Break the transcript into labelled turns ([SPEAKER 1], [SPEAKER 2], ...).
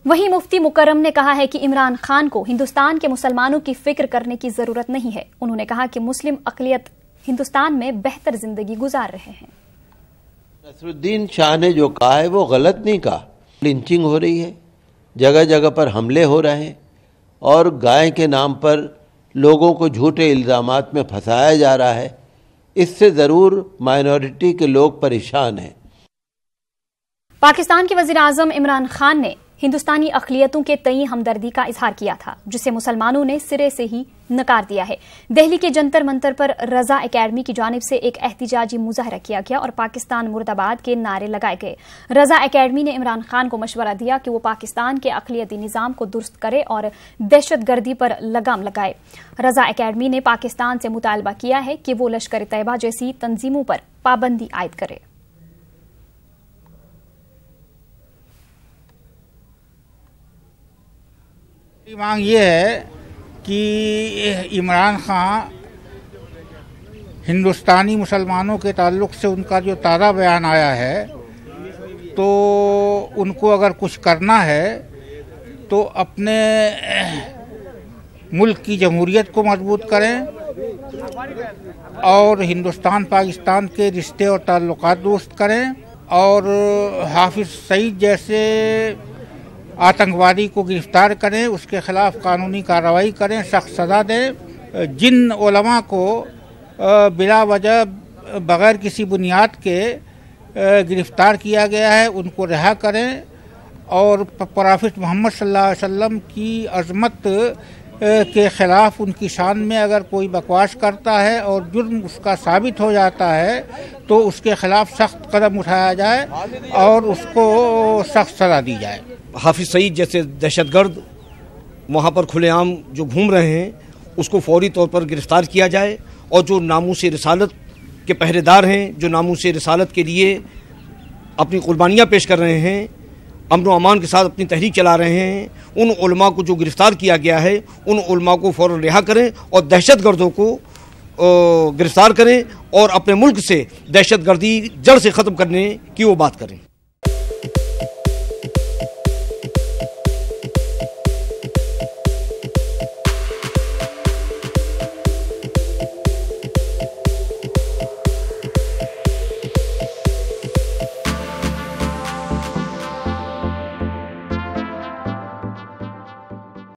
[SPEAKER 1] वहीं मुफ्ती मुकर्रम ने कहा है कि इमरान खान को हिंदुस्तान के मुसलमानों की फिक्र करने की जरूरत नहीं है। उन्होंने कहा कि मुस्लिम अक़लियत हिंदुस्तान में बेहतर जिंदगी गुजार रहे हैं।
[SPEAKER 2] नसरुद्दीन शाह ने जो कहा है वो गलत नहीं कहा। लिंचिंग हो रही है, जगह जगह पर हमले हो रहे हैं और गाय के नाम पर लोगों को झूठे इल्ज़ामात में फंसाया जा रहा है। इससे ज़रूर माइनॉरिटी के लोग परेशान हैं।
[SPEAKER 1] पाकिस्तान के वज़ीर आज़म इमरान खान ने हिंदुस्तानी अक़लियतों के तई हमदर्दी का इजहार किया था, जिसे मुसलमानों ने सिरे से ही नकार दिया है। दिल्ली के जंतर मंतर पर रजा एकेडमी की जानिब से एक एहतिजाजी मुजाहरा किया गया और पाकिस्तान मुर्दाबाद के नारे लगाए गए। रजा एकेडमी ने इमरान खान को मशवरा दिया कि वो पाकिस्तान के अक़लियती निज़ाम को दुरुस्त करे और दहशतगर्दी पर लगाम लगाए। रजा एकेडमी ने पाकिस्तान से मुतालबा किया है कि वो लश्कर तैयबा जैसी तंजीमों पर पाबंदी आयद करे।
[SPEAKER 3] मांग ये है कि इमरान खान हिंदुस्तानी मुसलमानों के ताल्लुक़ से उनका जो ताज़ा बयान आया है, तो उनको अगर कुछ करना है तो अपने मुल्क की जमहूरियत को मजबूत करें और हिंदुस्तान पाकिस्तान के रिश्ते और ताल्लुक़ात दुरुस्त करें और हाफिज़ सईद जैसे आतंकवादी को गिरफ्तार करें, उसके खिलाफ कानूनी कार्रवाई करें, सख्त सज़ा दें। जिन उलमा को बिला वजह बग़ैर किसी बुनियाद के गिरफ्तार किया गया है, उनको रिहा करें और प्रॉफिट मोहम्मद सल्लल्लाहु अलैहि वसल्लम की अज़मत के ख़िलाफ़ उनकी शान में अगर कोई बकवास करता है और जुर्म उसका साबित हो जाता है तो उसके ख़िलाफ़ सख्त कदम उठाया जाए और उसको सख्त सज़ा दी जाए।
[SPEAKER 4] हाफिज़ सईद जैसे दहशतगर्द वहाँ पर खुलेआम जो घूम रहे हैं उसको फौरी तौर पर गिरफ़्तार किया जाए और जो नामूस रिसालत के पहरेदार हैं, जो नामूस रिसालत के लिए अपनी कुर्बानियाँ पेश कर रहे हैं, अमन व अमान के साथ अपनी तहरीक चला रहे हैं, उन उलमा को जो गिरफ़्तार किया गया है उन उलमा को फ़ौरन रिहा करें और दहशतगर्दों को गिरफ़्तार करें और अपने मुल्क से दहशतगर्दी जड़ से ख़त्म करने की वो बात करें।